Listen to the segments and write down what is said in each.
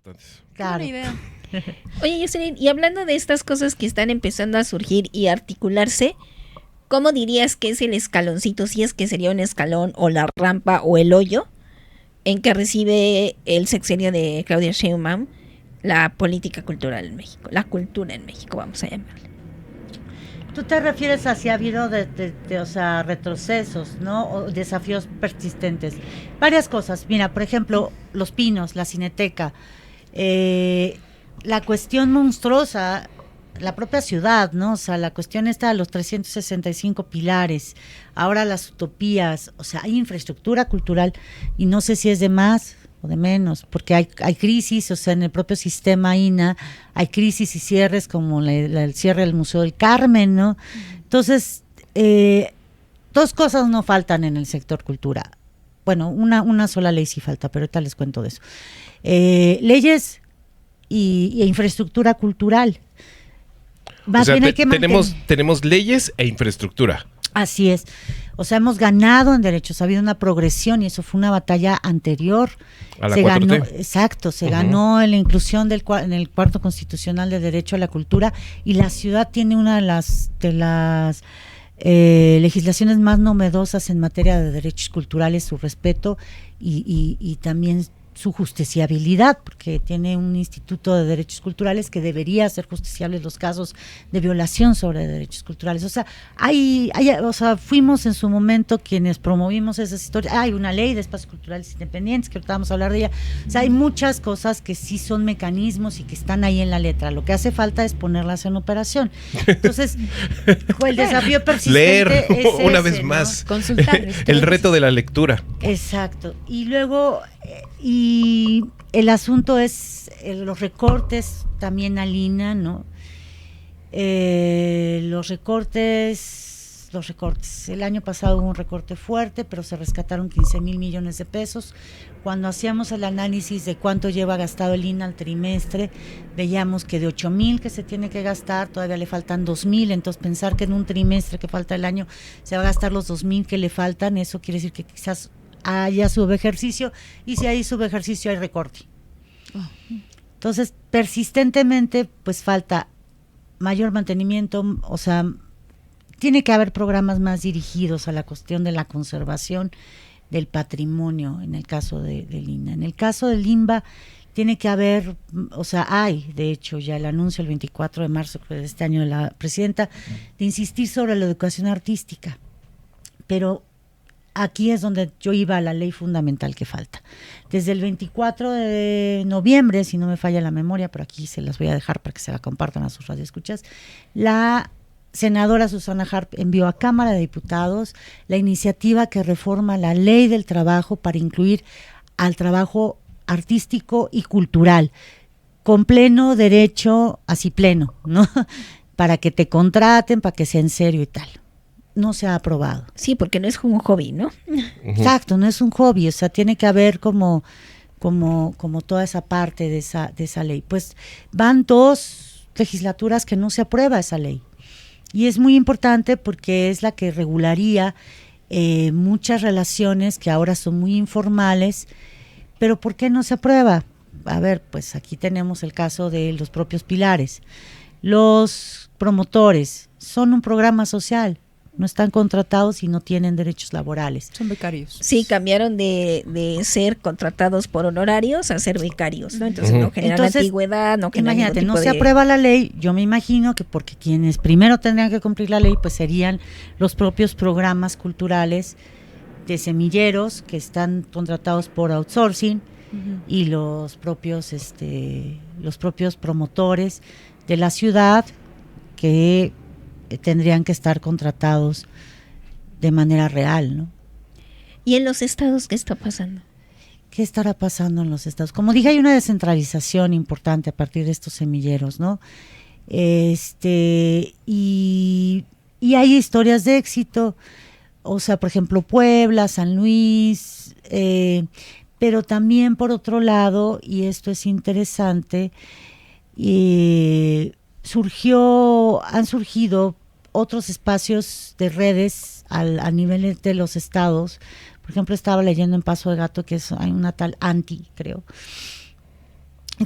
importantes. Claro. Buena idea. Oye, Jocelyn, y hablando de estas cosas que están empezando a surgir y articularse, ¿cómo dirías que es el escaloncito, si es que sería un escalón o la rampa o el hoyo en que recibe el sexenio de Claudia Sheinbaum la política cultural en México, la cultura en México, vamos a llamarle? ¿Tú te refieres a si ha habido o sea, retrocesos, ¿no? O desafíos persistentes? Varias cosas. Mira, por ejemplo, Los Pinos, la Cineteca, la cuestión monstruosa, la propia ciudad, ¿no? O sea, la cuestión está de los 365 pilares, ahora las utopías, o sea, hay infraestructura cultural y no sé si es de más o de menos, porque hay crisis, o sea, en el propio sistema INA hay crisis y cierres como el cierre del Museo del Carmen, ¿no? Entonces, dos cosas no faltan en el sector cultura. Bueno, una sola ley sí falta, pero ahorita les cuento de eso. Leyes y infraestructura cultural. Más O sea, bien hay que tenemos leyes e infraestructura. Así es. O sea, hemos ganado en derechos, ha habido una progresión y eso fue una batalla anterior. A la Se 4T. ganó, exacto, se ganó en la inclusión en el cuarto constitucional de derecho a la cultura y la ciudad tiene una de las legislaciones más novedosas en materia de derechos culturales, su respeto y también su justiciabilidad, porque tiene un instituto de derechos culturales que debería hacer justiciables los casos de violación sobre derechos culturales. O sea, fuimos en su momento quienes promovimos esas historias. Hay una ley de espacios culturales independientes, que ahorita vamos a hablar de ella. O sea, hay muchas cosas que sí son mecanismos y que están ahí en la letra. Lo que hace falta es ponerlas en operación. Entonces, el desafío persistente Leer es una ese, vez ¿no? más. Consultar. El reto de la lectura. Exacto. Y luego, y el asunto es los recortes también al INA, ¿no? Los recortes. El año pasado hubo un recorte fuerte, pero se rescataron 15,000 millones de pesos. Cuando hacíamos el análisis de cuánto lleva gastado el INA al trimestre, veíamos que de 8,000 que se tiene que gastar, todavía le faltan 2,000. Entonces, pensar que en un trimestre que falta el año se va a gastar los 2,000 que le faltan, eso quiere decir que quizás haya subejercicio, y si hay subejercicio hay recorte. Entonces, persistentemente, pues falta mayor mantenimiento, o sea, tiene que haber programas más dirigidos a la cuestión de la conservación del patrimonio, en el caso del INA. En el caso del INBA, tiene que haber, o sea, hay, de hecho, ya el anuncio el 24 de marzo de este año de la presidenta, de insistir sobre la educación artística, pero aquí es donde yo iba a la ley fundamental que falta. Desde el 24 de noviembre, si no me falla la memoria, pero aquí se las voy a dejar para que se la compartan a sus radioescuchas, la senadora Susana Harp envió a Cámara de Diputados la iniciativa que reforma la ley del trabajo para incluir al trabajo artístico y cultural, con pleno derecho, así pleno, ¿no? Para que te contraten, para que sea en serio y tal. No se ha aprobado. Sí, porque no es como un hobby, ¿no? Exacto, no es un hobby, o sea, tiene que haber como toda esa parte de esa ley. Pues van 2 legislaturas que no se aprueba esa ley. Y es muy importante porque es la que regularía muchas relaciones que ahora son muy informales. Pero ¿por qué no se aprueba? A ver, pues aquí tenemos el caso de los propios pilares. Los promotores son un programa social, no están contratados y no tienen derechos laborales. Son becarios. Sí, cambiaron de ser contratados por honorarios a ser becarios, ¿no? Entonces no generan antigüedad, no generan imagínate, ningún no tipo se aprueba la ley, yo me imagino que porque quienes primero tendrían que cumplir la ley, pues serían los propios programas culturales de semilleros que están contratados por outsourcing y los propios promotores de la ciudad que tendrían que estar contratados de manera real, ¿no? ¿Y en los estados qué está pasando? ¿Qué estará pasando en los estados? Como dije, hay una descentralización importante a partir de estos semilleros, ¿no? Y hay historias de éxito, o sea, por ejemplo, Puebla, San Luis, pero también por otro lado, y esto es interesante, han surgido otros espacios de redes a nivel de los estados. Por ejemplo, estaba leyendo en Paso de Gato que hay una tal Anti, creo,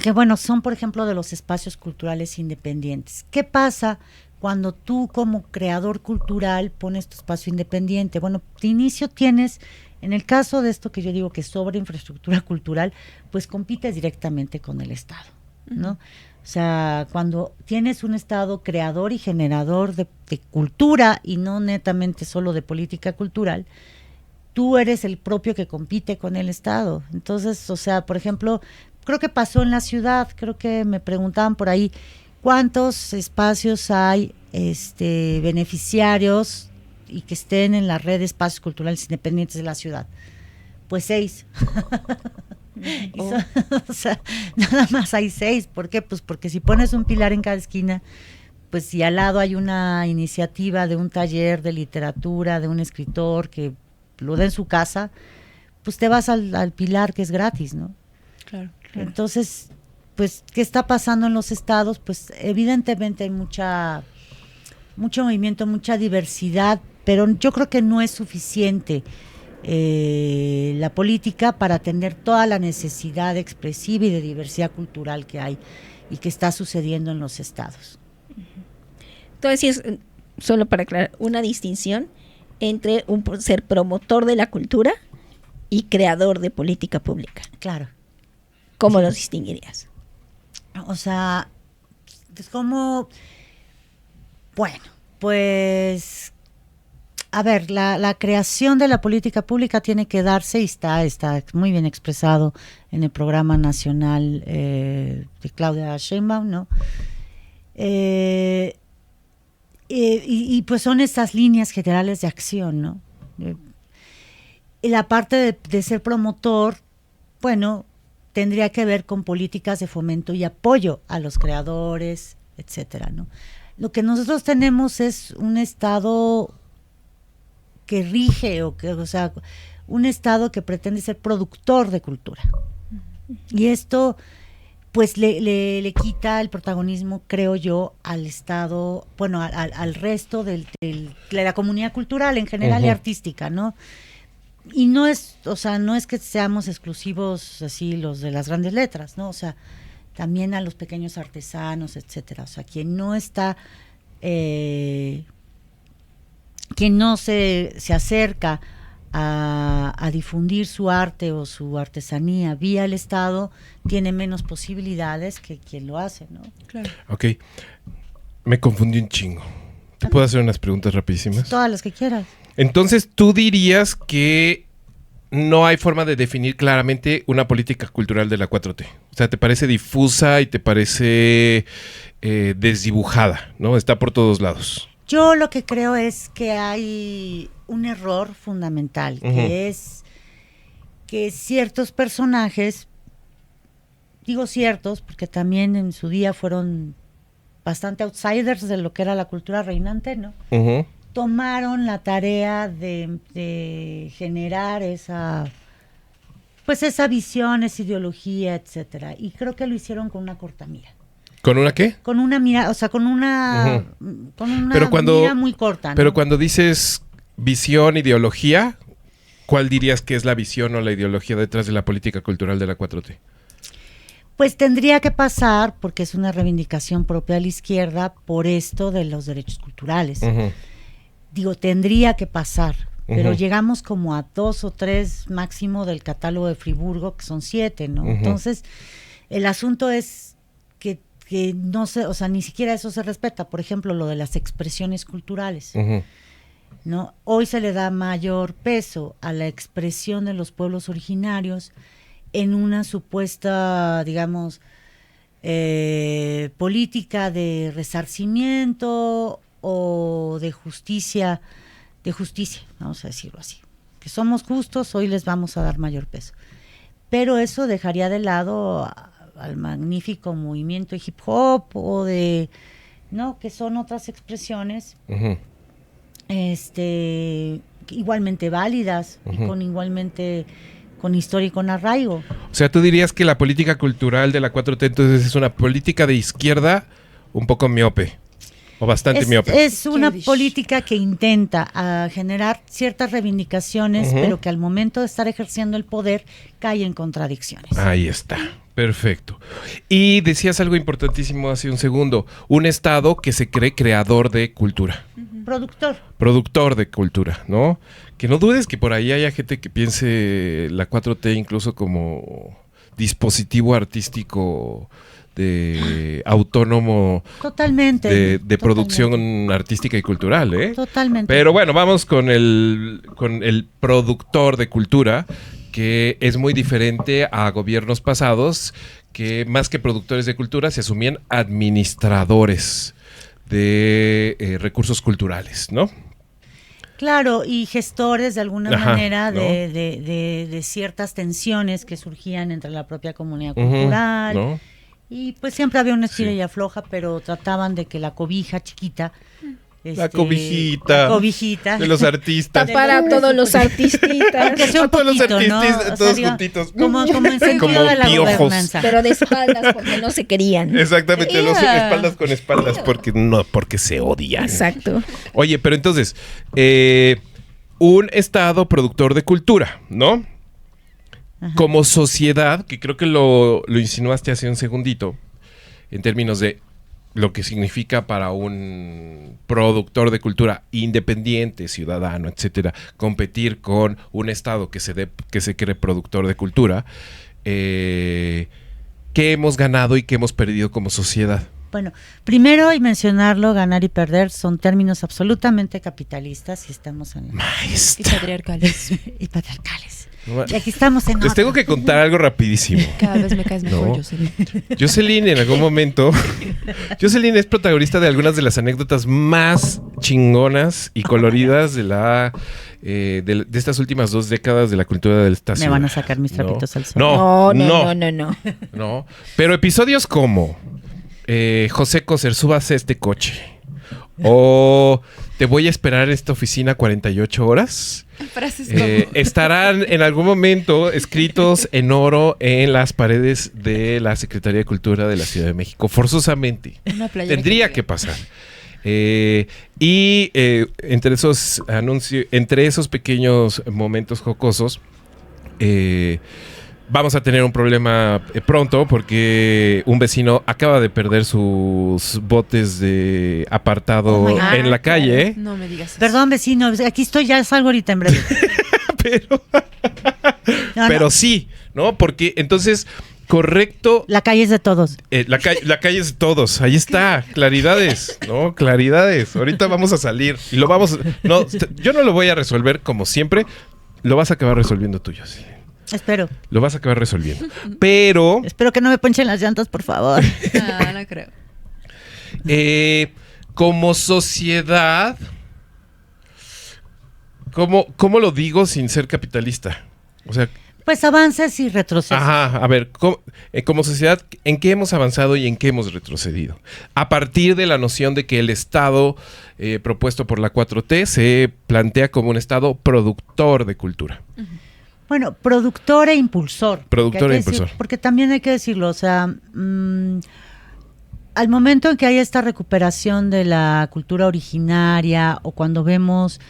que bueno, son por ejemplo de los espacios culturales independientes. ¿Qué pasa cuando tú como creador cultural pones tu espacio independiente? Bueno, de inicio tienes, en el caso de esto que yo digo que es sobre infraestructura cultural, pues compites directamente con el Estado, ¿no? O sea, cuando tienes un Estado creador y generador de cultura y no netamente solo de política cultural, tú eres el propio que compite con el Estado. Entonces, o sea, por ejemplo, creo que pasó en la ciudad, creo que me preguntaban por ahí, ¿cuántos espacios hay beneficiarios y que estén en la red de espacios culturales independientes de la ciudad? Pues 6. O sea, nada más hay 6. ¿Por qué? Pues porque si pones un pilar en cada esquina, pues si al lado hay una iniciativa de un taller de literatura, de un escritor que lo da en su casa, pues te vas al pilar que es gratis, ¿no? Claro. Entonces, pues, ¿qué está pasando en los estados? Pues evidentemente hay mucho movimiento, mucha diversidad, pero yo creo que no es suficiente la política para atender toda la necesidad expresiva y de diversidad cultural que hay y que está sucediendo en los estados. Entonces, solo para aclarar, una distinción entre ser promotor de la cultura y creador de política pública. Claro. ¿Cómo los distinguirías? O sea, es como, bueno, pues, a ver, la creación de la política pública tiene que darse y está muy bien expresado en el programa nacional de Claudia Sheinbaum, ¿no? Y pues son estas líneas generales de acción, ¿no? Y la parte de ser promotor, bueno, tendría que ver con políticas de fomento y apoyo a los creadores, etcétera, ¿no? Lo que nosotros tenemos es un Estado que rige, o sea, un Estado que pretende ser productor de cultura. Y esto, pues, le quita el protagonismo, creo yo, al Estado, bueno, al resto de la comunidad cultural en general y artística, ¿no? Y no es, o sea, no es que seamos exclusivos así los de las grandes letras, ¿no? O sea, también a los pequeños artesanos, etcétera. O sea, quien no está, quien no se acerca a difundir su arte o su artesanía vía el Estado, tiene menos posibilidades que quien lo hace, ¿no? Claro. Ok, me confundí un chingo. ¿Te puedo hacer unas preguntas rapidísimas? Todas las que quieras. Entonces, ¿tú dirías que no hay forma de definir claramente una política cultural de la 4T? O sea, ¿te parece difusa y te parece desdibujada, ¿no? Está por todos lados. Yo lo que creo es que hay un error fundamental, que es que ciertos personajes, digo ciertos, porque también en su día fueron bastante outsiders de lo que era la cultura reinante, ¿no? Tomaron la tarea de generar esa visión, esa ideología, etcétera. Y creo que lo hicieron con una corta mira. ¿Con una qué? Con una mira, o sea, con una mira muy corta, ¿no? Pero cuando dices visión, ideología, ¿cuál dirías que es la visión o la ideología detrás de la política cultural de la 4T? Pues tendría que pasar, porque es una reivindicación propia de la izquierda, por esto de los derechos culturales. Digo, tendría que pasar, pero llegamos como a 2 o 3 máximo del catálogo de Friburgo, que son 7, ¿no? Entonces, el asunto es que no se, o sea, ni siquiera eso se respeta. Por ejemplo, lo de las expresiones culturales, ¿no? Hoy se le da mayor peso a la expresión de los pueblos originarios en una supuesta, digamos, política de resarcimiento o de justicia, vamos a decirlo así, que somos justos, hoy les vamos a dar mayor peso. Pero eso dejaría de lado al magnífico movimiento de hip hop o de, ¿no? Que son otras expresiones igualmente válidas y con historia y con arraigo. O sea, ¿tú dirías que la política cultural de la 4T entonces es una política de izquierda un poco miope? O bastante miope. Es una política que intenta generar ciertas reivindicaciones, pero que al momento de estar ejerciendo el poder cae en contradicciones. Ahí está. Perfecto. Y decías algo importantísimo hace un segundo, un Estado que se cree creador de cultura. Productor de cultura, ¿no? Que no dudes que por ahí haya gente que piense la 4T incluso como dispositivo artístico de autónomo. Totalmente. De producción artística y cultural, ¿eh? Totalmente. Pero bueno, vamos con el productor de cultura, que es muy diferente a gobiernos pasados, que más que productores de cultura se asumían administradores de recursos culturales, ¿no? Claro, y gestores de alguna manera ¿no? de ciertas tensiones que surgían entre la propia comunidad cultural. ¿No? Y pues siempre había una estira Sí. y afloja, pero trataban de que la cobija chiquita. La cobijita de los artistas. Tapar a todos los artistitas. Aunque sea un A todos los poquito, ¿no? artistas, O sea, todos digo, juntitos. como en sentido Como de la piojos. gobernanza. Pero de espaldas porque no se querían. Exactamente, los Yeah. espaldas con espaldas, porque se odian. Exacto. Oye, pero entonces, un Estado productor de cultura, ¿no? Ajá. Como sociedad, que creo que lo insinuaste hace un segundito, en términos de lo que significa para un productor de cultura independiente, ciudadano, etcétera, competir con un Estado que se cree productor de cultura, ¿qué hemos ganado y qué hemos perdido como sociedad? Bueno, primero y mencionarlo, ganar y perder son términos absolutamente capitalistas y estamos en Y Maestra. patriarcales. y patriarcales. No, Y aquí estamos en les tengo otra. que contar algo rapidísimo. Cada vez me caes mejor, No. Jocelyn. Jocelyn en algún momento, Jocelyn es protagonista de algunas de las anécdotas más chingonas y coloridas de estas últimas 2 décadas de la cultura del esta Me ciudad. van a sacar mis trapitos al sol. No. Pero episodios como José Coser, súbase a este coche. O te voy a esperar en esta oficina 48 horas. Frases Estarán en algún momento escritos en oro en las paredes de la Secretaría de Cultura de la Ciudad de México, forzosamente. Una playera Tendría que pasar. Entre esos anuncios, entre esos pequeños momentos jocosos, vamos a tener un problema pronto porque un vecino acaba de perder sus botes de apartado Oh my God. en la calle. No me digas eso. Perdón, vecino, aquí estoy, ya salgo ahorita en breve. Pero, No, pero no, sí, ¿no? Porque entonces, correcto, la calle es de todos. la calle es de todos, ahí está, claridades, ¿no? Claridades. Ahorita vamos a salir y lo vamos, no, yo no lo voy a resolver como siempre, lo vas a acabar resolviendo tú, sí. Espero. Lo vas a acabar resolviendo. Pero, Espero que no me ponchen las llantas, por favor. No creo. como sociedad, ¿cómo lo digo sin ser capitalista? O sea, Pues avances y retrocesos. ajá, a ver, como sociedad, ¿en qué hemos avanzado y en qué hemos retrocedido? A partir de la noción de que el Estado propuesto por la 4T se plantea como un Estado productor de cultura. Bueno, productor e impulsor. Productor Porque e hay que decir- impulsor. porque también hay que decirlo, o sea, al momento en que hay esta recuperación de la cultura originaria o cuando vemos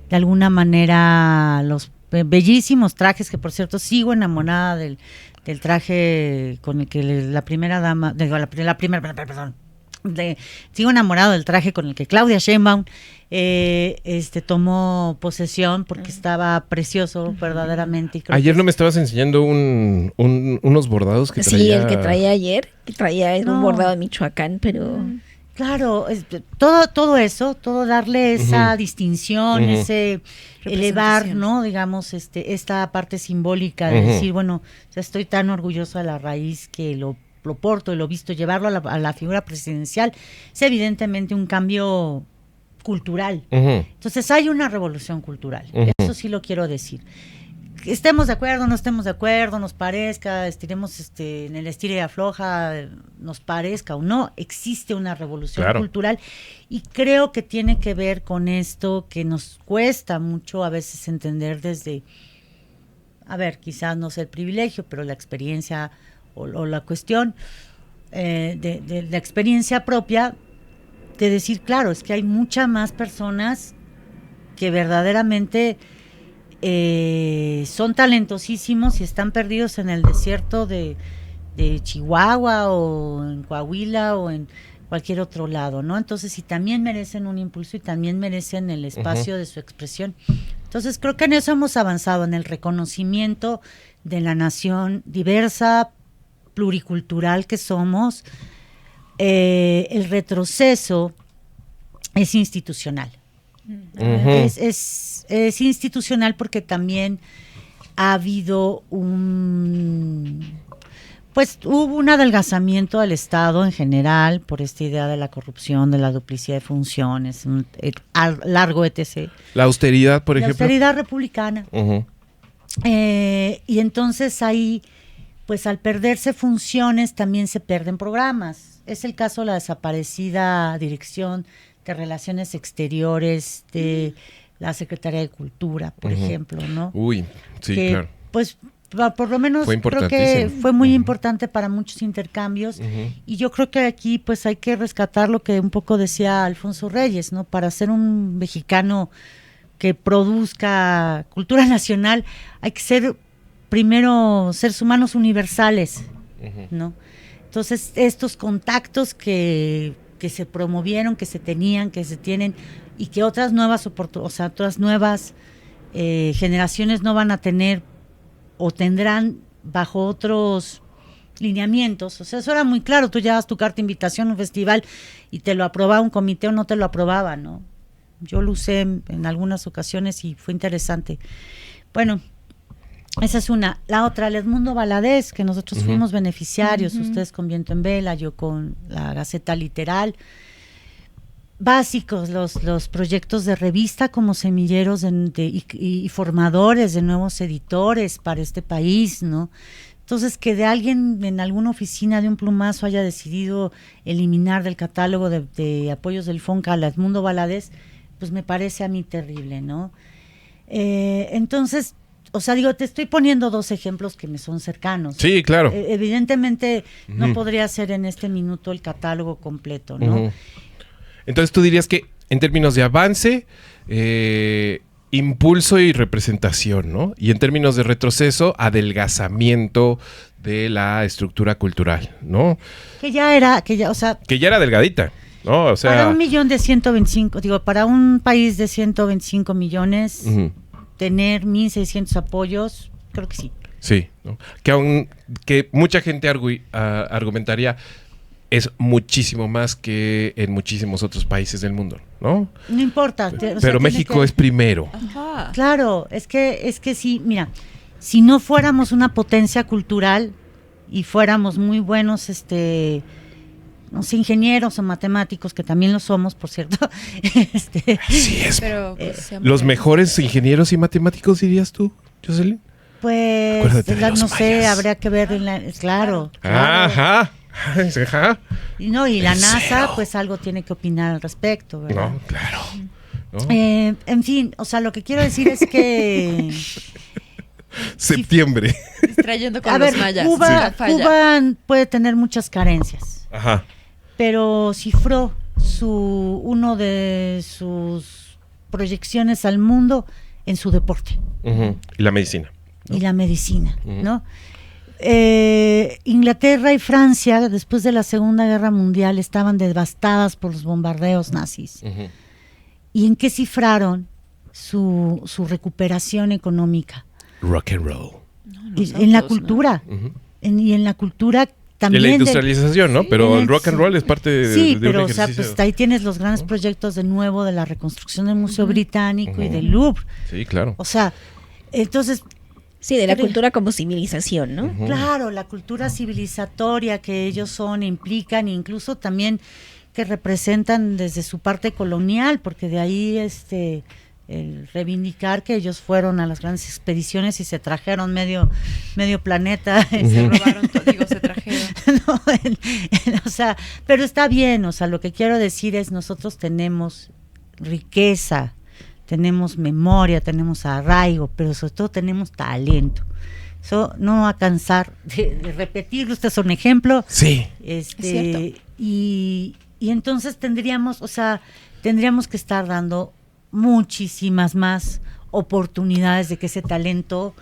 de alguna manera los bellísimos trajes, que por cierto sigo enamorada del traje con el que la primera dama, sigo enamorado del traje con el que Claudia Sheinbaum tomó posesión porque estaba precioso verdaderamente. Y creo Ayer que no me estabas enseñando unos bordados que traía. Sí, el que traía ayer, era No. un bordado de Michoacán, pero... Claro, todo eso, todo darle esa Ujú. distinción, Ujú. ese elevar, Representación. ¿no? Digamos, esta parte simbólica de Ujú. decir, bueno, o sea, estoy tan orgulloso de la raíz que lo porto y lo visto, llevarlo a la figura presidencial, es evidentemente un cambio cultural. Ujú. Entonces hay una revolución cultural, Ujú. eso sí lo quiero decir. Que estemos de acuerdo, no estemos de acuerdo, nos parezca, estiremos en el estira y afloja, nos parezca o no, existe una revolución Claro. cultural y creo que tiene que ver con esto que nos cuesta mucho a veces entender desde, a ver, quizás no sea el privilegio, pero la experiencia o la cuestión de la experiencia propia de decir, claro, es que hay muchas más personas que verdaderamente son talentosísimos y están perdidos en el desierto de de Chihuahua o en Coahuila o en cualquier otro lado, ¿no? Entonces, sí, también merecen un impulso y también merecen el espacio de su expresión. Entonces, creo que en eso hemos avanzado, en el reconocimiento de la nación diversa, pluricultural que somos. El retroceso es institucional. Es institucional porque también ha habido pues hubo un adelgazamiento del Estado en general por esta idea de la corrupción, de la duplicidad de funciones, largo etc. La austeridad, por La ejemplo. austeridad republicana. Ujú. Y entonces ahí, pues al perderse funciones también se pierden programas. Es el caso de la desaparecida Dirección de Relaciones Exteriores de la Secretaría de Cultura, por ejemplo, ¿no? Uy, sí, que, claro. pues por lo menos Fue creo que importantísimo. fue muy importante para muchos intercambios y yo creo que aquí pues hay que rescatar lo que un poco decía Alfonso Reyes, ¿no? Para ser un mexicano que produzca cultura nacional hay que ser primero seres humanos universales, ¿no? Entonces estos contactos que se promovieron, que se tenían, que se tienen y que otras nuevas otras nuevas generaciones no van a tener o tendrán bajo otros lineamientos. O sea, eso era muy claro. Tú llevas tu carta de invitación a un festival y te lo aprobaba un comité o no te lo aprobaba, ¿no? Yo lo usé en algunas ocasiones y fue interesante. Bueno, esa es una. La otra, el Edmundo Valadez, que nosotros fuimos beneficiarios, ustedes con Viento en Vela, yo con la Gaceta Literal. Básicos los proyectos de revista como semilleros y formadores de nuevos editores para este país, ¿no? Entonces, que de alguien en alguna oficina de un plumazo haya decidido eliminar del catálogo de apoyos del FONCA a Edmundo Valadez, pues me parece a mí terrible, ¿no? Entonces, o sea, digo, te estoy poniendo dos ejemplos que me son cercanos. Sí, claro. Evidentemente no podría ser en este minuto el catálogo completo, ¿no? Entonces tú dirías que en términos de avance, impulso y representación, ¿no? Y en términos de retroceso, adelgazamiento de la estructura cultural, ¿no? Que ya era, o sea... Que ya era delgadita, ¿no? O sea... Para 1.125.000, digo, para un país de 125 millones, tener 1.600 apoyos, creo que sí. Sí, ¿no? Que mucha gente argumentaría es muchísimo más que en muchísimos otros países del mundo, ¿no? No importa. Pero México es primero. Ajá. Claro, es que sí, mira, si no fuéramos una potencia cultural y fuéramos muy buenos, no sé, ingenieros o matemáticos, que también lo somos, por cierto. Así es. Pero pues, siempre- Los mejores ingenieros y matemáticos, dirías tú, Jocelyn. Pues, Acuérdate de los no sé, mayas. habría que ver, claro. Ajá. Ajá. Y la El NASA, cero. pues algo tiene que opinar al respecto, ¿verdad? No, claro. ¿No? En fin, o sea, lo que quiero decir es que... Septiembre. Distrayendo con A los ver, mayas. Cuba, Sí. Falla. Cuba puede tener muchas carencias, Ajá. pero cifró uno de sus proyecciones al mundo en su deporte Ujú. Y la medicina. y la medicina, Ujú. ¿no? Inglaterra y Francia, después de la Segunda Guerra Mundial, estaban devastadas por los bombardeos nazis. Ujú. ¿Y en qué cifraron su recuperación económica? Rock and roll. En la cultura. Ujú. Y en la cultura también. Y la de- industrialización, ¿no? Pero el rock and Sí. roll es parte de, Sí, de pero un o sea, ejercicio. pues ahí tienes los grandes proyectos de nuevo de la reconstrucción del Museo Británico y del Louvre. Sí, claro. O sea, entonces, Sí, de la Pero- cultura como civilización, ¿no? claro, la cultura civilizatoria que ellos son, implican, incluso también que representan desde su parte colonial, porque de ahí el reivindicar que ellos fueron a las grandes expediciones y se trajeron medio planeta. Se robaron todo, digo, se trajeron. No, o sea, pero está bien, o sea, lo que quiero decir es nosotros tenemos riqueza, tenemos memoria, tenemos arraigo, pero sobre todo tenemos talento. Eso no va a cansar de repetirlo, este es un ejemplo. Sí. cierto. Y entonces tendríamos que estar dando muchísimas más oportunidades de que ese talento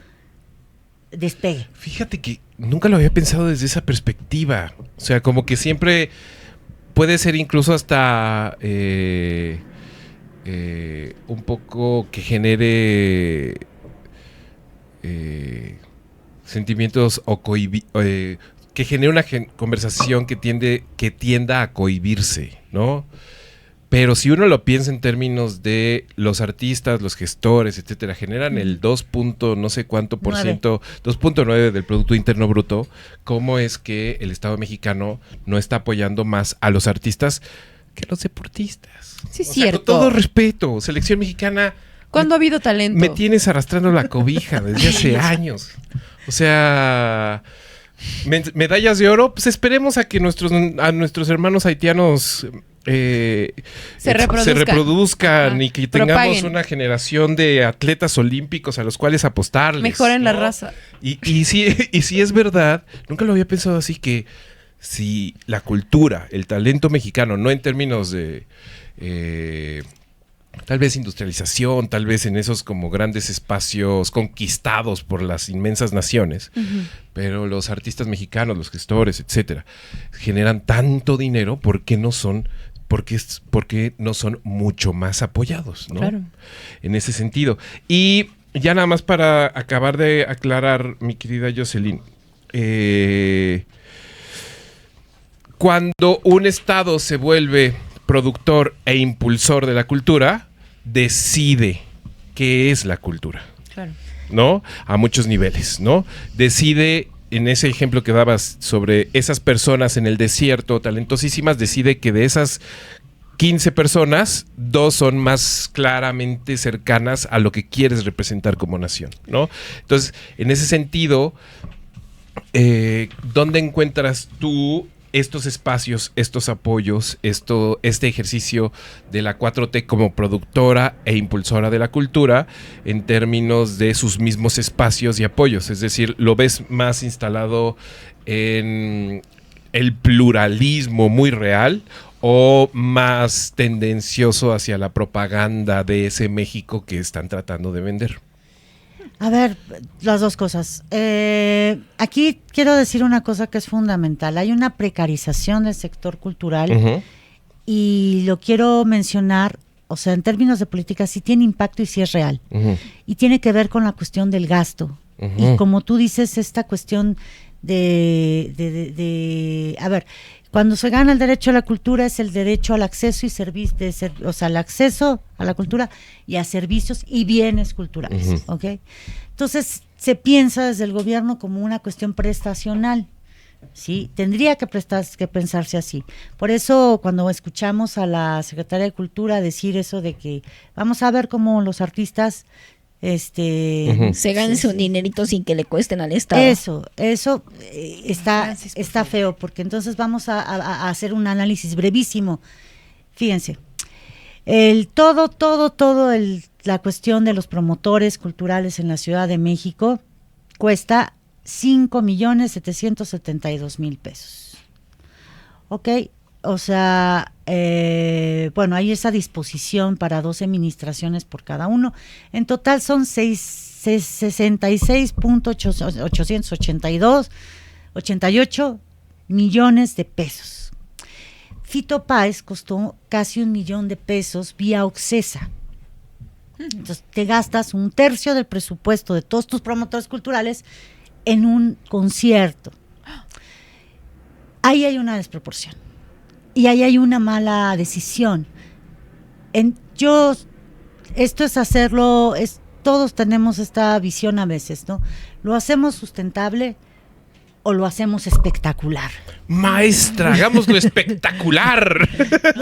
despegue. Fíjate que nunca lo había pensado desde esa perspectiva. O sea, como que siempre puede ser incluso hasta un poco que genere sentimientos o que genere una conversación que tienda a cohibirse, ¿no? Pero si uno lo piensa en términos de los artistas, los gestores, etcétera, generan el 2. no sé cuánto por ciento, 2.9 del Producto Interno Bruto, ¿cómo es que el Estado mexicano no está apoyando más a los artistas que a los deportistas? Sí, O sea, cierto. con todo respeto, selección mexicana, ¿Cuándo ha habido talento? me tienes arrastrando la cobija desde hace años. O sea, medallas de oro, pues esperemos a que nuestros hermanos haitianos se reproduzcan Ajá. y que tengamos Propaguen. una generación de atletas olímpicos a los cuales apostarles. Mejoren la ¿no? raza. Y sí es verdad, nunca lo había pensado así, que si la cultura, el talento mexicano, no en términos de tal vez industrialización, tal vez en esos como grandes espacios conquistados por las inmensas naciones, pero los artistas mexicanos, los gestores, etcétera, generan tanto dinero, ¿por qué no son mucho más apoyados, ¿no? Claro. En ese sentido. Y ya nada más para acabar de aclarar, mi querida Jocelyn, cuando un estado se vuelve productor e impulsor de la cultura, decide qué es la cultura, Claro. ¿no? A muchos niveles, ¿no? Decide, en ese ejemplo que dabas sobre esas personas en el desierto talentosísimas, decide que de esas 15 personas, 2 son más claramente cercanas a lo que quieres representar como nación, ¿no? Entonces, en ese sentido, ¿dónde encuentras tú estos espacios, estos apoyos, este ejercicio de la 4T como productora e impulsora de la cultura en términos de sus mismos espacios y apoyos? Es decir, ¿lo ves más instalado en el pluralismo muy real o más tendencioso hacia la propaganda de ese México que están tratando de vender? A ver, las dos cosas. Aquí quiero decir una cosa que es fundamental. Hay una precarización del sector cultural Uh-huh. y lo quiero mencionar, o sea, en términos de política sí tiene impacto y sí es real. Uh-huh. Y tiene que ver con la cuestión del gasto. Ujú. Y como tú dices, esta cuestión a ver, cuando se gana el derecho a la cultura es el derecho al acceso y servicio, o sea, el acceso a la cultura y a servicios y bienes culturales, Ujú. ¿ok? Entonces se piensa desde el gobierno como una cuestión prestacional, ¿sí? Tendría que pensarse así. Por eso cuando escuchamos a la secretaria de Cultura decir eso de que vamos a ver cómo los artistas Ujú. Se ganen su dinerito sin que le cuesten al Estado. Eso está Francis, por está favor. feo, porque entonces vamos a hacer un análisis brevísimo. Fíjense, la cuestión de los promotores culturales en la Ciudad de México cuesta 5,772,000 pesos. ¿Ok? O sea, bueno, hay esa disposición para 12 administraciones por cada uno. En total son 66,888 millones de pesos. Fito Páez costó casi 1,000,000 de pesos vía Occesa. Entonces te gastas 1/3 del presupuesto de todos tus promotores culturales en un concierto. Ahí hay una desproporción. Y ahí hay una mala decisión. Esto es hacerlo, todos tenemos esta visión a veces, ¿no? ¿Lo hacemos sustentable o lo hacemos espectacular? Maestra, hagámoslo espectacular.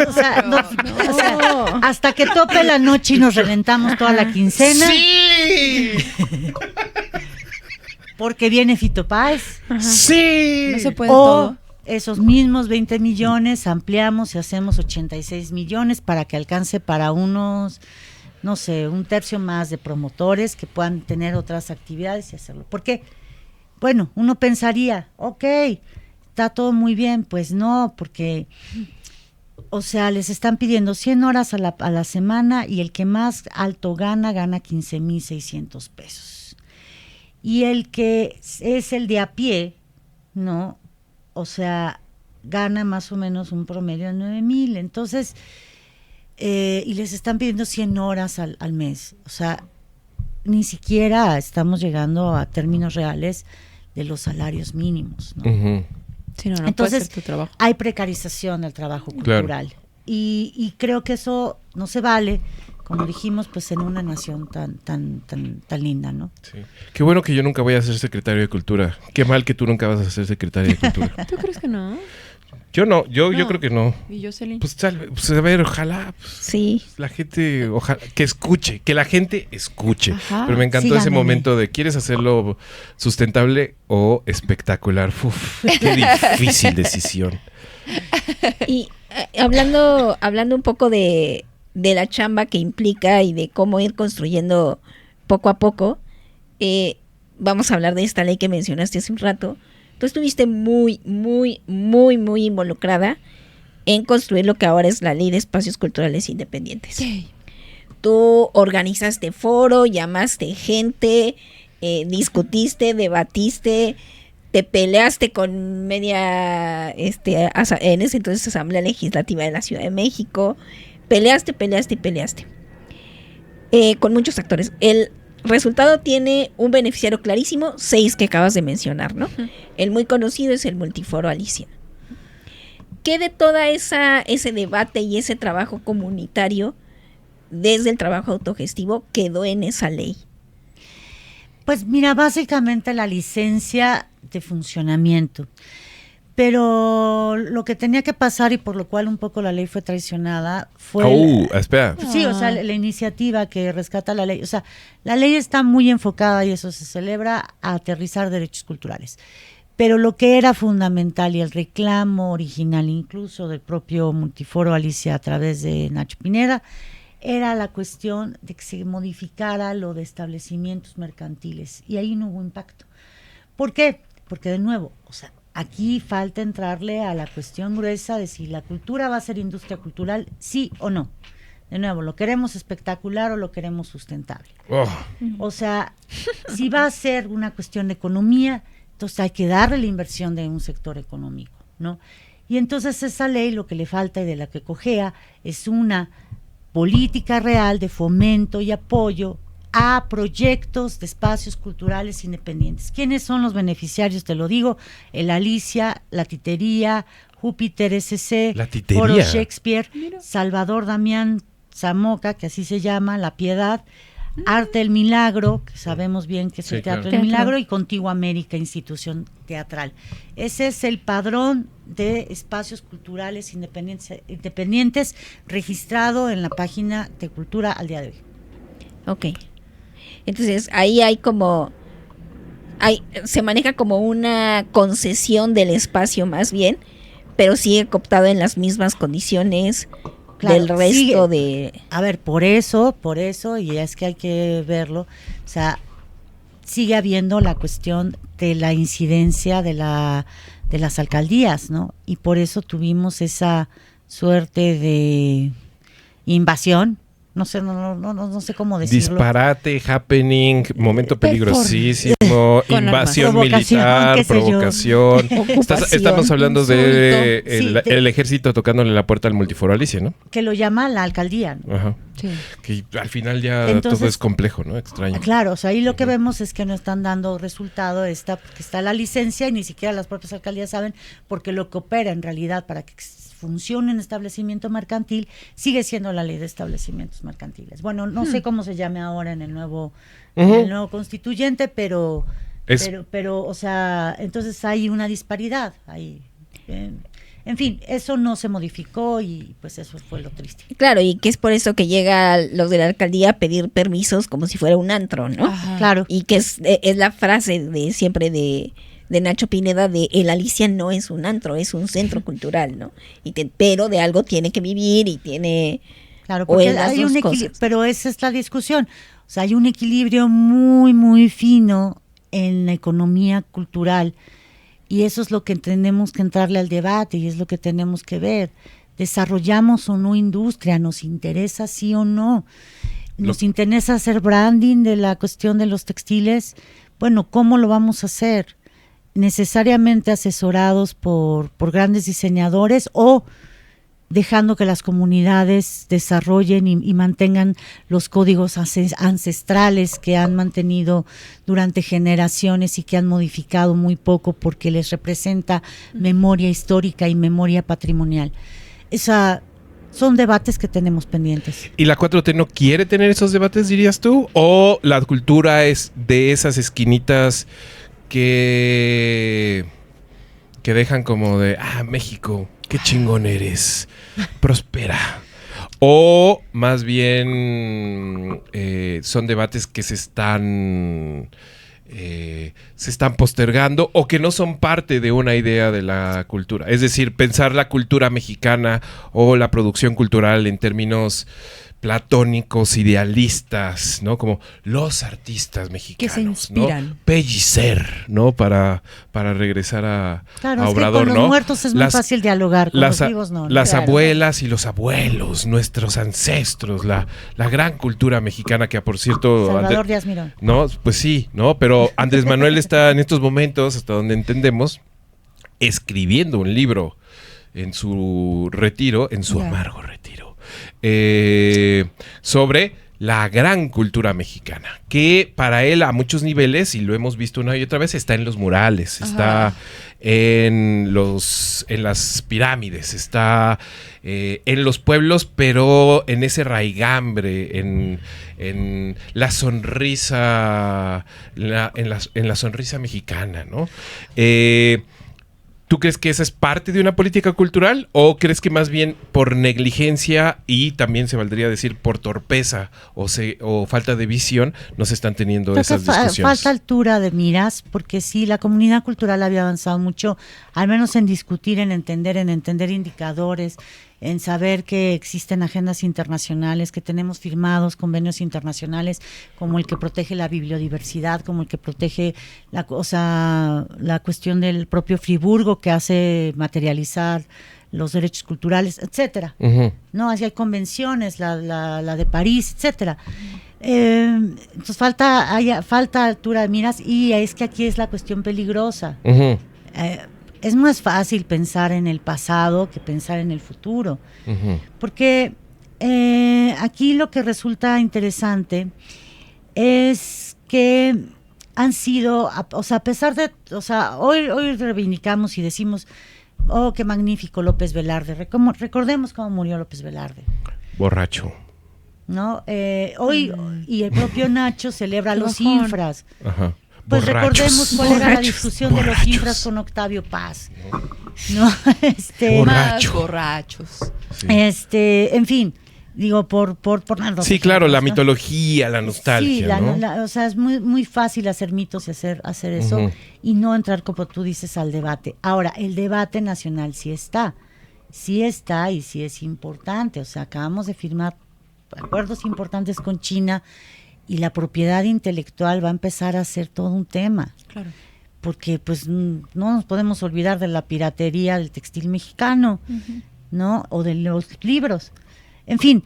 O sea, o sea, hasta que tope la noche y nos reventamos toda la quincena, ¡Sí! porque viene Fito Páez. ¡Sí! No se puede O todo. esos mismos 20 millones ampliamos y hacemos 86 millones para que alcance para unos, no sé, 1/3 más de promotores que puedan tener otras actividades y hacerlo. Porque, bueno, uno pensaría, ok, está todo muy bien. Pues no, porque, o sea, les están pidiendo 100 horas a la semana y el que más alto gana 15,600 pesos. Y el que es el de a pie, ¿no? O sea, gana más o menos un promedio de 9,000. Entonces, y les están pidiendo 100 horas al mes. O sea, ni siquiera estamos llegando a términos reales de los salarios mínimos, ¿no? Ujú. Sí, no puede Entonces, ser tu trabajo. hay precarización del trabajo Claro. cultural. Y creo que eso no se vale, como dijimos, pues en una nación tan linda, ¿no? Sí. Qué bueno que yo nunca voy a ser secretario de Cultura. Qué mal que tú nunca vas a ser secretario de Cultura. ¿Tú crees que no? Yo no, yo No. creo que no. ¿Y Jocelyn? Pues, pues a ver, ojalá pues, Sí. la gente, ojalá, que escuche, que la gente escuche. Ajá. Pero me encantó ese Síganme. momento de ¿quieres hacerlo sustentable o espectacular? Uf, qué difícil decisión. Y hablando un poco de la chamba que implica y de cómo ir construyendo poco a poco, vamos a hablar de esta ley que mencionaste hace un rato. Tú estuviste muy involucrada en construir lo que ahora es la Ley de Espacios Culturales Independientes. Sí. Tú organizaste foro, llamaste gente, discutiste, debatiste, te peleaste con media, en ese entonces Asamblea Legislativa de la Ciudad de México, peleaste con muchos actores. El resultado tiene un beneficiario clarísimo, 6 que acabas de mencionar, ¿no? Ujú. El muy conocido es el Multiforo Alicia. ¿Qué de toda ese debate y ese trabajo comunitario desde el trabajo autogestivo quedó en esa ley? Pues mira, básicamente la licencia de funcionamiento. Pero lo que tenía que pasar y por lo cual un poco la ley fue traicionada fue... Espera. Sí, o sea, la iniciativa que rescata la ley. O sea, la ley está muy enfocada, y eso se celebra, a aterrizar derechos culturales. Pero lo que era fundamental y el reclamo original, incluso del propio Multiforo Alicia a través de Nacho Pineda, era la cuestión de que se modificara lo de establecimientos mercantiles. Y ahí no hubo impacto. ¿Por qué? Porque de nuevo, o sea, aquí falta entrarle a la cuestión gruesa de si la cultura va a ser industria cultural, sí o no. De nuevo, ¿lo queremos espectacular o lo queremos sustentable? Oh, O sea, si va a ser una cuestión de economía, entonces hay que darle la inversión de un sector económico, ¿no? Y entonces esa ley lo que le falta y de la que cojea es una política real de fomento y apoyo a proyectos de espacios culturales independientes. ¿Quiénes son los beneficiarios? Te lo digo, el Alicia, La Titería, Júpiter SC, La Titería. Foro Shakespeare, Mira. Salvador Damián Zamoca, que así se llama, La Piedad, Arte el Milagro, que sabemos bien que es Sí, el Teatro claro. del Milagro, y Contigo América, institución teatral. Ese es el padrón de espacios culturales independientes registrado en la página de Cultura al día de hoy. Ok. Entonces ahí hay se maneja como una concesión del espacio más bien, pero sigue cooptado en las mismas condiciones Claro, del resto sigue. de... A ver, por eso, y es que hay que verlo, o sea, sigue habiendo la cuestión de la incidencia de las alcaldías, ¿no? Y por eso tuvimos esa suerte de invasión, no sé, no sé cómo decirlo. disparate, happening, momento peligrosísimo, Con invasión armas. militar, Provocación, qué sé yo. provocación. Ocupación, Estamos hablando de insulto. Sí, el ejército tocándole la puerta al Multiforo Alicia, ¿no? Que lo llama la alcaldía, ¿no? Ajá. Sí. Que al final ya Entonces, todo es complejo, ¿no? Extraño. Claro, o sea, ahí lo que vemos es que no están dando resultado, porque está la licencia y ni siquiera las propias alcaldías saben, porque lo que opera en realidad para que funcione un establecimiento mercantil sigue siendo la ley de establecimientos mercantiles. Bueno, no sé cómo se llame ahora en el nuevo, en el nuevo constituyente, pero, o sea, entonces hay una disparidad ahí. En fin, eso no se modificó y pues eso fue lo triste. Claro, y que es por eso que llega los de la alcaldía a pedir permisos como si fuera un antro, ¿no? Ajá. Claro. Y que es la frase de siempre de Nacho Pineda de el Alicia no es un antro, es un centro cultural, ¿no? Pero de algo tiene que vivir y tiene... Claro, o porque en las hay un dos equilibrio, cosas. pero esa es la discusión. O sea, hay un equilibrio muy fino en la economía cultural y eso es lo que tenemos que entrarle al debate y es lo que tenemos que ver. ¿Desarrollamos o no industria? ¿Nos interesa sí o no? ¿Nos interesa hacer branding de la cuestión de los textiles? Bueno, ¿cómo lo vamos a hacer? necesariamente asesorados por grandes diseñadores o dejando que las comunidades desarrollen y mantengan los códigos ancestrales que han mantenido durante generaciones y que han modificado muy poco porque les representa memoria histórica y memoria patrimonial. Son debates que tenemos pendientes. ¿Y la 4T no quiere tener esos debates, dirías tú? ¿O la cultura es de esas esquinitas que dejan como de, México, qué chingón eres, prospera? O más bien son debates que se están postergando o que no son parte de una idea de la cultura. Es decir, pensar la cultura mexicana o la producción cultural en términos platónicos, idealistas, ¿no? Como los artistas mexicanos, que se inspiran. ¿no? Pellicer, ¿no? Para regresar a Obrador, con ¿no? los muertos es muy fácil dialogar, con los vivos no. Las Claro. abuelas y los abuelos, nuestros ancestros, la gran cultura mexicana que, por cierto... Salvador Díaz Mirón. No, pues sí, ¿no? Pero Andrés Manuel está en estos momentos, hasta donde entendemos, escribiendo un libro en su retiro, en su amargo retiro, sobre la gran cultura mexicana, que para él a muchos niveles, y lo hemos visto una y otra vez, está en los murales, está en las pirámides, está en los pueblos, pero en ese raigambre, en la sonrisa, en la sonrisa mexicana, ¿no? ¿Tú crees que esa es parte de una política cultural o crees que más bien por negligencia y también se valdría decir por torpeza o falta de visión no se están teniendo Creo esas que discusiones? falta altura de miras, porque sí, la comunidad cultural había avanzado mucho, al menos en discutir, en entender indicadores, en saber que existen agendas internacionales, que tenemos firmados convenios internacionales como el que protege la biodiversidad, como el que protege la cuestión del propio Friburgo que hace materializar los derechos culturales, etcétera. Uh-huh. No, así hay convenciones, la de París, etcétera. Entonces falta altura de miras y es que aquí es la cuestión peligrosa. Uh-huh. Es más fácil pensar en el pasado que pensar en el futuro, porque aquí lo que resulta interesante es que han sido, a pesar de, hoy reivindicamos y decimos, oh, qué magnífico López Velarde, recordemos cómo murió López Velarde. Borracho. ¿No? Hoy, y el propio Nacho celebra los bajón. infras. Ajá. Pues Borrachos. recordemos cuál era la Borrachos. discusión de los Borrachos. infras con Octavio Paz. No, Borracho. Más borrachos. Sí. en fin, digo, por nada. Sí, claro, la mitología, la nostalgia, Sí, ¿no? es muy, muy fácil hacer mitos y hacer eso, Ujú. y no entrar, como tú dices, al debate. Ahora, el debate nacional sí está y sí es importante. O sea, acabamos de firmar acuerdos importantes con China y la propiedad intelectual va a empezar a ser todo un tema. Claro. Porque pues no nos podemos olvidar de la piratería del textil mexicano, ¿no? O de los libros. En fin,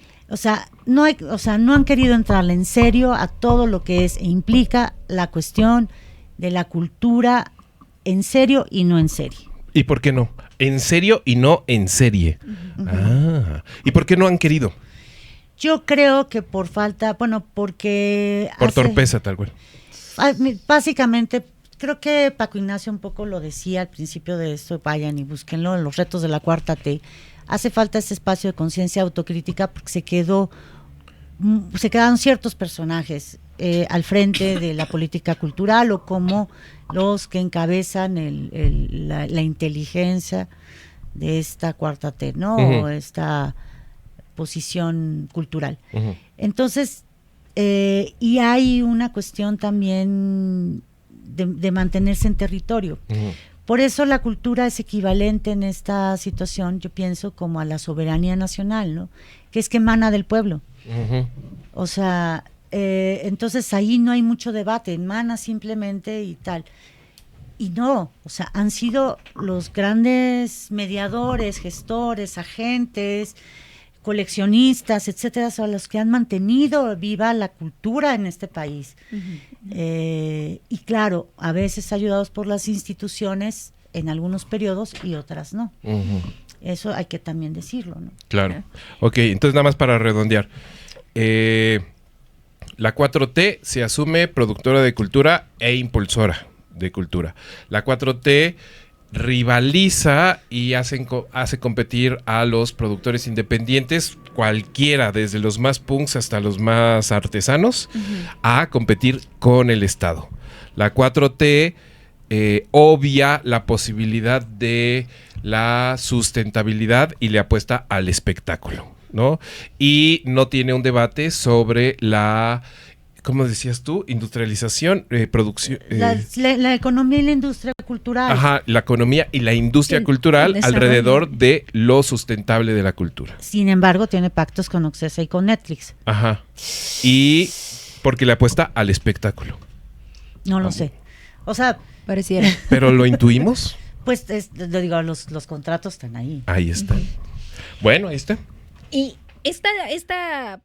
no han querido entrarle en serio a todo lo que es e implica la cuestión de la cultura en serio y no en serie. ¿Y por qué no? En serio y no en serie. ¿Y por qué no han querido? Yo creo que por falta, porque... Por torpeza, tal cual. Básicamente, creo que Paco Ignacio un poco lo decía al principio de esto, vayan y búsquenlo, en los retos de la cuarta T. Hace falta ese espacio de conciencia autocrítica porque se quedaron ciertos personajes al frente de la política cultural o como los que encabezan la inteligencia de esta cuarta T, ¿no? Uh-huh. O esta posición cultural. Uh-huh. Entonces, y hay una cuestión también de mantenerse en territorio. Uh-huh. Por eso la cultura es equivalente en esta situación, yo pienso, como a la soberanía nacional, ¿no? Que es que emana del pueblo. Uh-huh. Entonces ahí no hay mucho debate, emana simplemente y tal. Y no, han sido los grandes mediadores, gestores, agentes, coleccionistas, etcétera, son los que han mantenido viva la cultura en este país. Y claro, a veces ayudados por las instituciones en algunos periodos y otras no. Ujú. Eso hay que también decirlo, ¿no? Claro. Ok, entonces nada más para redondear. La 4T se asume productora de cultura e impulsora de cultura. La 4T rivaliza y hace competir a los productores independientes, cualquiera, desde los más punks hasta los más artesanos, a competir con el Estado. La 4T obvia la posibilidad de la sustentabilidad y le apuesta al espectáculo, ¿no? Y no tiene un debate sobre la, ¿cómo decías tú? Industrialización, producción. La economía y la industria cultural. Ajá, la economía y la industria El cultural desarrollo. alrededor de lo sustentable de la cultura. Sin embargo, tiene pactos con Ocesa y con Netflix. Ajá. Y porque le apuesta al espectáculo. No lo sé. O sea, Pareciera. Pero lo intuimos. pues lo digo, los contratos están ahí. Ahí está. Bueno, ahí está. Y esta